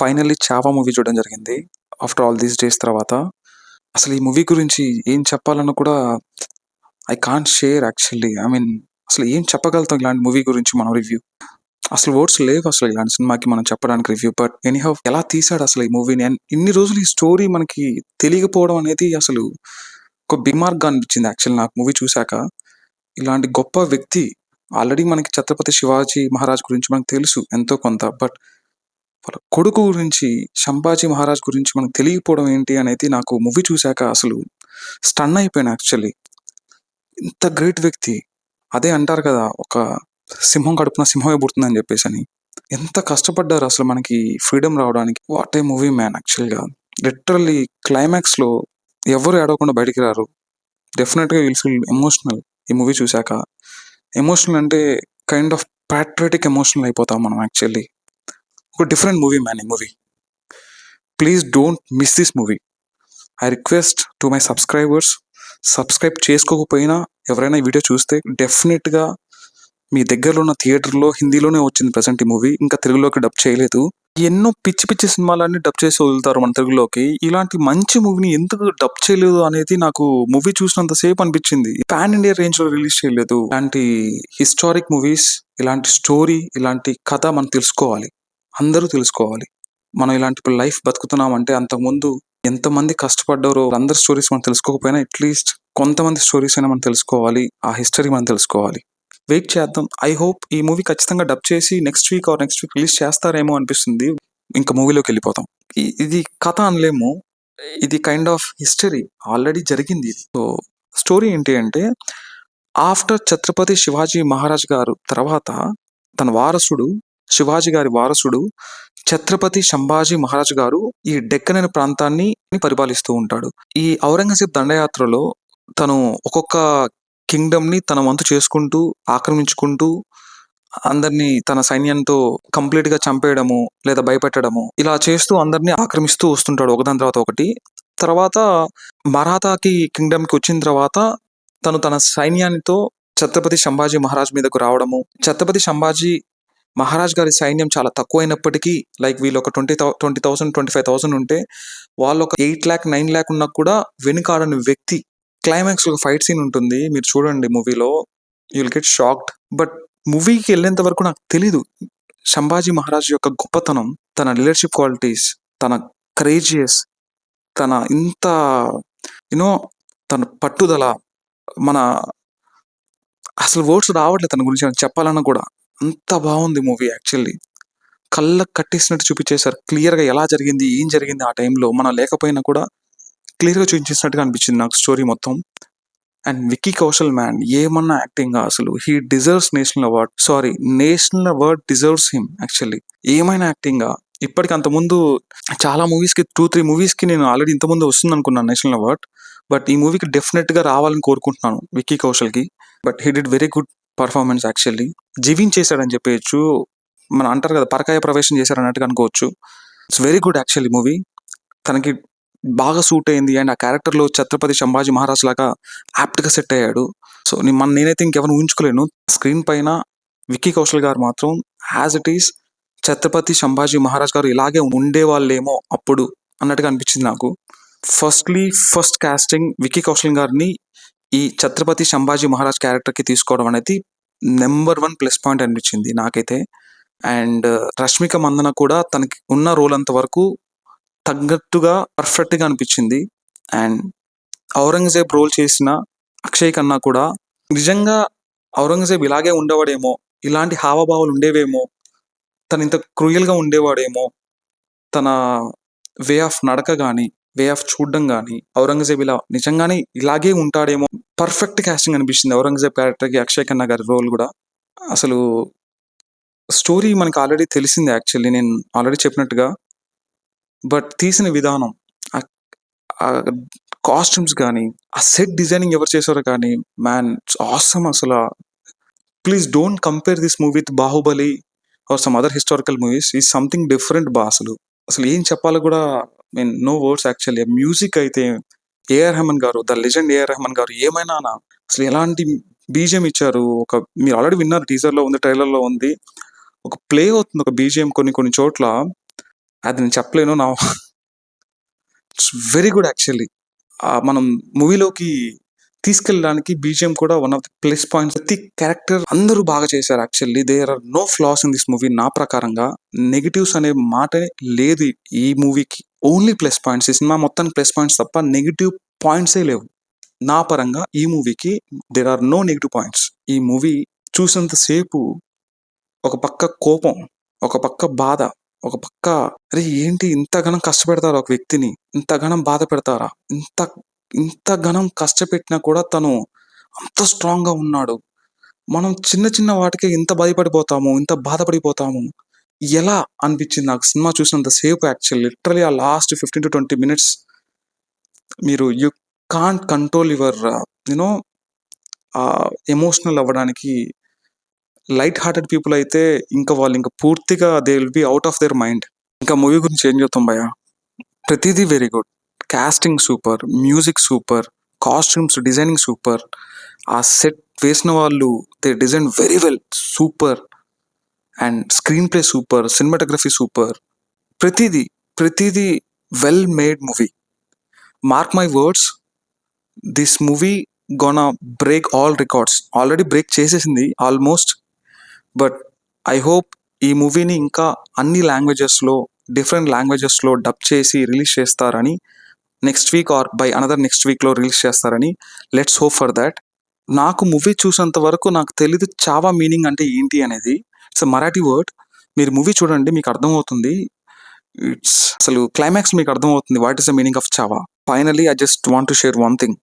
Finally 'Chhaava' movie చూడడం జరిగింది. After all these days తర్వాత. అసలు ఈ మూవీ గురించి ఏం చెప్పాలన్నా కూడా I can't share actually. I mean అసలు ఏం చెప్పగలుగుతాం ఇలాంటి మూవీ గురించి మనం రివ్యూ. అసలు వర్డ్స్ లేవు అసలు ఇలాంటి సినిమాకి మనం చెప్పడానికి రివ్యూ. బట్ ఎనీహౌ ఎలా తీసాడు అసలు ఈ మూవీని అండ్ ఇన్ని రోజులు ఈ స్టోరీ మనకి తెలియకపోవడం అనేది అసలు ఒక బిగ్ మార్క్‌గా అనిపించింది యాక్చువల్లీ నాకు మూవీ చూసాక. ఇలాంటి గొప్ప వ్యక్తి ఆల్రెడీ మనకి 'ఛత్రపతి శివాజీ మహారాజ్' గురించి మనకు తెలుసు ఎంతో కొంత. బట్ వాళ్ళ కొడుకు గురించి 'సంభాజీ మహారాజ్' గురించి మనకు తెలియకపోవడం ఏంటి అనేది నాకు మూవీ చూసాక అసలు స్టన్ అయిపోయాను యాక్చువల్లీ. ఇంత గ్రేట్ వ్యక్తి. అదే అంటారు కదా, ఒక సింహం కడుపున సింహమే పుడుతుందని చెప్పేసని. ఎంత కష్టపడ్డారు అసలు మనకి ఫ్రీడమ్ రావడానికి. వాట్ ఏ మూవీ మ్యాన్ యాక్చువల్‌గా. లిటరల్లీ క్లైమాక్స్‌లో ఎవరు ఏడవకుండా బయటికి రారు. డెఫినెట్‌గా విల్ ఫీల్ ఎమోషనల్ ఈ మూవీ చూసాక. ఎమోషనల్ అంటే కైండ్ ఆఫ్ పాట్రియాటిక్ ఎమోషనల్ అయిపోతాం మనం యాక్చువల్లీ. ఒక డిఫరెంట్ మూవీ మ్యాన్ ఈ movie. Please don't miss this movie. I request to my subscribers, subscribe చేసుకోకపోయినా ఎవరైనా ఈ వీడియో చూస్తే డెఫినెట్‌గా మీ దగ్గరలో ఉన్న థియేటర్‌లో హిందీలోనే వచ్చింది ప్రెజెంట్ ఈ మూవీ. ఇంకా తెలుగులోకి డబ్ చేయలేదు. ఎన్నో పిచ్చి పిచ్చి సినిమాలన్నీ డబ్ చేసి వదులుతారు మన తెలుగులోకి. ఇలాంటి మంచి మూవీని ఎందుకు డబ్ చేయలేదు అనేది నాకు మూవీ చూసినంత సేపు అనిపించింది. పాన్ ఇండియా రేంజ్‌లో రిలీజ్ చేయలేదు. ఇలాంటి హిస్టారిక్ మూవీస్, ఇలాంటి స్టోరీ, ఇలాంటి కథ మనం తెలుసుకోవాలి. అందరూ తెలుసుకోవాలి. మనం ఇలాంటి లైఫ్ బతుకుతున్నామంటే అంతకుముందు ఎంతమంది కష్టపడ్డారో అందరి స్టోరీస్ మనం తెలుసుకోకపోయినా అట్లీస్ట్ కొంతమంది స్టోరీస్ అయినా మనం తెలుసుకోవాలి. ఆ హిస్టరీ మనం తెలుసుకోవాలి. వెయిట్ చేద్దాం. ఐ హోప్ ఈ మూవీ ఖచ్చితంగా డబ్ చేసి నెక్స్ట్ వీక్ రిలీజ్ చేస్తారేమో అనిపిస్తుంది. ఇంకా మూవీలోకి వెళ్ళిపోతాం. ఇది కథ అనలేము. ఇది కైండ్ ఆఫ్ హిస్టరీ. ఆల్రెడీ జరిగింది. సో స్టోరీ ఏంటి అంటే, ఆఫ్టర్ ఛత్రపతి శివాజీ మహారాజ్ గారు తర్వాత తన వారసుడు, శివాజీ గారి వారసుడు ఛత్రపతి సంభాజీ మహారాజ్ గారు ఈ డెక్కన్ అనే ప్రాంతాన్ని పరిపాలిస్తూ ఉంటాడు. ఈ ఔరంగజేబ్ దండయాత్రలో తను ఒక్కొక్క కింగ్డమ్ ని తన వంతు చేసుకుంటూ, ఆక్రమించుకుంటూ, అందరినీ తన సైన్యంతో కంప్లీట్ గా చంపేయడము లేదా భయపెట్టడము ఇలా చేస్తూ అందరినీ ఆక్రమిస్తూ వస్తుంటాడు ఒకదాని తర్వాత ఒకటి. తర్వాత మరాఠాకి కింగ్డమ్ కి వచ్చిన తర్వాత తన సైన్యానితో ఛత్రపతి సంభాజీ మహారాజ్ మీదకు రావడము. ఛత్రపతి సంభాజీ మహారాజ్ గారి సైన్యం చాలా తక్కువైనప్పటికీ, లైక్ వీళ్ళు ఒక 20,000 25,000 ఉంటే వాళ్ళు ఒక 8 lakh 9 lakh ఉన్నా కూడా వెనుకాడని వ్యక్తి. క్లైమాక్స్ లో ఫైట్ సీన్ ఉంటుంది, మీరు చూడండి మూవీలో, you will get shocked. But మూవీకి వెళ్ళేంత వరకు నాకు తెలీదు సంభాజీ మహారాజ్ యొక్క గొప్పతనం, తన లీడర్షిప్ క్వాలిటీస్, తన కరేజియస్, తన ఇంత యూనో తన పట్టుదల. మన అసలు వర్డ్స్ రావట్లేదు తన గురించి చెప్పాలన్నా కూడా. అంత బాగుంది మూవీ యాక్చువల్లీ. కళ్ళకు కట్టేసినట్టు చూపించేశారు క్లియర్గా ఎలా జరిగింది, ఏం జరిగింది ఆ టైంలో. మనం లేకపోయినా కూడా క్లియర్గా చూపించేసినట్టుగా అనిపించింది నాకు స్టోరీ మొత్తం. అండ్ విక్కీ కౌశల్ మ్యాన్ ఏమన్నా యాక్టింగ్ అసలు. He deserves national award. Sorry, national award deserves him actually. ఏమైనా యాక్టింగ్. ఇప్పటికి అంతకుముందు చాలా మూవీస్కి 2-3 మూవీస్కి నేను ఆల్రెడీ ఇంతకుముందు వస్తుంది అనుకున్నాను నేషనల్ అవార్డ్. బట్ ఈ మూవీకి డెఫినెట్గా రావాలని కోరుకుంటున్నాను విక్కీ కౌశల్కి. But he did very good performance actually. జీవించేశాడని చెప్పేయచ్చు. మనం అంటారు కదా, పరకాయ ప్రవేశం చేశారు అన్నట్టుగా అనుకోవచ్చు. It's very good actually movie. తనకి బాగా సూట్ అయింది అండ్ ఆ క్యారెక్టర్లో ఛత్రపతి సంభాజీ మహారాజ్ లాగా యాప్ట్గా సెట్ అయ్యాడు. సో నేనైతే ఇంకెవరిని ఊహించుకోలేను. స్క్రీన్ పైన విక్కీ కౌశల్ గారు మాత్రం as it is Chhatrapati Sambhaji Maharaj గారు ఇలాగే ఉండేవాళ్ళేమో అప్పుడు అన్నట్టుగా అనిపించింది నాకు. ఫస్ట్ కాస్టింగ్ విక్కీ కౌశల్ గారిని ఈ ఛత్రపతి సంభాజీ మహారాజ్ క్యారెక్టర్కి తీసుకోవడం అనేది నెంబర్ 1 ప్లస్ పాయింట్ అనిపించింది నాకైతే. అండ్ రష్మిక మందన కూడా తనకి ఉన్న రోల్ అంత వరకు తగ్గట్టుగా పర్ఫెక్ట్గా అనిపించింది. అండ్ ఔరంగజేబ్ రోల్ చేసిన అక్షయ్ ఖన్నా కూడా నిజంగా ఔరంగజేబ్ ఇలాగే ఉండేవాడేమో, ఇలాంటి హావభావాలు ఉండేవేమో, తను ఇంత క్రూయల్గా ఉండేవాడేమో, తన వే ఆఫ్ నడక కానీ, వే ఆఫ్ చూడడం కానీ, ఔరంగజేబ్ ఇలా నిజంగానే ఇలాగే ఉంటాడేమో. పర్ఫెక్ట్ కాస్టింగ్ అనిపించింది ఔరంగజేబ్ క్యారెక్టర్కి అక్షయ్ ఖన్నా గారి రోల్ కూడా. అసలు స్టోరీ మనకు ఆల్రెడీ తెలిసింది యాక్చువల్లీ, నేను ఆల్రెడీ చెప్పినట్టుగా. బట్ తీసిన విధానం, ఆ కాస్ట్యూమ్స్ కానీ, ఆ సెట్ డిజైనింగ్ ఎవరు చేశారో కానీ, మ్యాన్ ఇట్స్ ఆసమ్ అసలు. Please don't compare this movie with Baahubali or some other historical movies. ఈ సంథింగ్ డిఫరెంట్ అసలు ఏం చెప్పాలో కూడా నో వర్డ్స్ యాక్చువల్లీ. మ్యూజిక్ అయితే ఏఆర్ రెహమాన్ గారు, ద లెజెండ్ ఏఆర్ రెహమాన్ గారు ఏమైనా అసలు ఎలాంటి బీజిఎం ఇచ్చారు. మీరు ఆల్రెడీ విన్నారు, టీజర్లో ఉంది, ట్రైలర్లో ఉంది. ఒక ప్లే అవుతుంది ఒక బీజిఎం కొన్ని చోట్ల. అది నేను చెప్పలేను. It's very good actually. మనం మూవీలోకి తీసుకెళ్ళడానికి బీజీఎం కూడా one of the plus points. ప్రతి క్యారెక్టర్ అందరూ బాగా చేశారు actually. There are no flaws in this movie. నా ప్రకారంగా నెగటివ్స్ అనే మాటే లేదు ఈ మూవీకి. Only plus points. ఈ సినిమా మొత్తానికి ప్లస్ పాయింట్స్ తప్ప నెగటివ్ పాయింట్సే లేవు. నా పరంగా ఈ మూవీకి there are no negative points. ఈ మూవీ చూసినంత సేపు ఒక పక్క కోపం, ఒక పక్క బాధ, ఒక పక్క అరే ఏంటి ఇంతగనం కష్టపెడతారా ఒక వ్యక్తిని? ఇంతగనం బాధ పెడతారా? ఇంతగనం కష్టపెట్టినా కూడా తను అంత స్ట్రాంగ్‌గా ఉన్నాడు. మనం చిన్న చిన్న వాటికే ఇంత భయపడిపోతాము, ఇంత బాధపడిపోతాము. ఎలా అనిపించింది నాకు సినిమా చూసినంత సేపు యాక్చువల్లీ. లిటరల్లీ ఆ లాస్ట్ 15-20 మినిట్స్ మీరు you can't control your you know emotional అవ్వడానికి. లైట్ హార్టెడ్ పీపుల్ అయితే వాళ్ళు పూర్తిగా they will be out of their mind. ఇంకా మూవీ గురించి ఏం చెప్తాం భయ్యా? ప్రతిదీ very good. Casting super, music super, costumes designing super, ఆ సెట్ వేసిన వాళ్ళు they design very well, super. And screenplay super, cinematography super. ప్రతిదీ ప్రతిదీ well made movie. Mark my words, this movie gonna break all records. Already break చేసేసింది almost. But I hope ఈ మూవీని ఇంకా అన్ని లాంగ్వేజెస్లో, డిఫరెంట్ లాంగ్వేజెస్లో డబ్ చేసి రిలీజ్ చేస్తారని, next week or by another next వీక్లో రిలీజ్ చేస్తారని. Let's hope for that. నాకు మూవీ చూసేంత వరకు నాకు తెలీదు చావా మీనింగ్ అంటే ఏంటి అనేది. It's Marathi word. మీరు మూవీ చూడండి, మీకు అర్థమవుతుంది. అసలు క్లైమాక్స్ మీకు అర్థమవుతుంది what is the meaning of Chhava. Finally I just want to share one thing.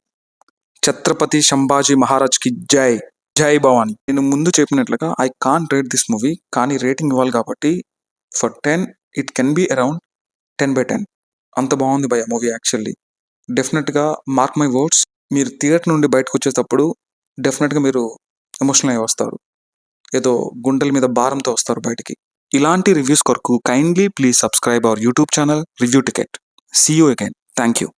Chhatrapati Sambhaji మహారాజ్కి జై. జై భవాని. నేను ముందు చెప్పినట్లుగా I can't rate this movie, కానీ రేటింగ్ ఇవ్వాలి కాబట్టి for 10 it can be around 10/10. అంత బాగుంది భయ్య మూవీ యాక్చువల్లీ. డెఫినెట్గా మార్క్ మై వర్డ్స్, మీరు థియేటర్ నుండి బయటకు వచ్చేటప్పుడు డెఫినెట్గా మీరు ఎమోషనల్ అయి వస్తారు. ఏదో గుండెల మీద భారంతో వస్తారు బయటికి. ఇలాంటి రివ్యూస్ కొరకు kindly please subscribe our YouTube channel review ticket. See you again. Thank you.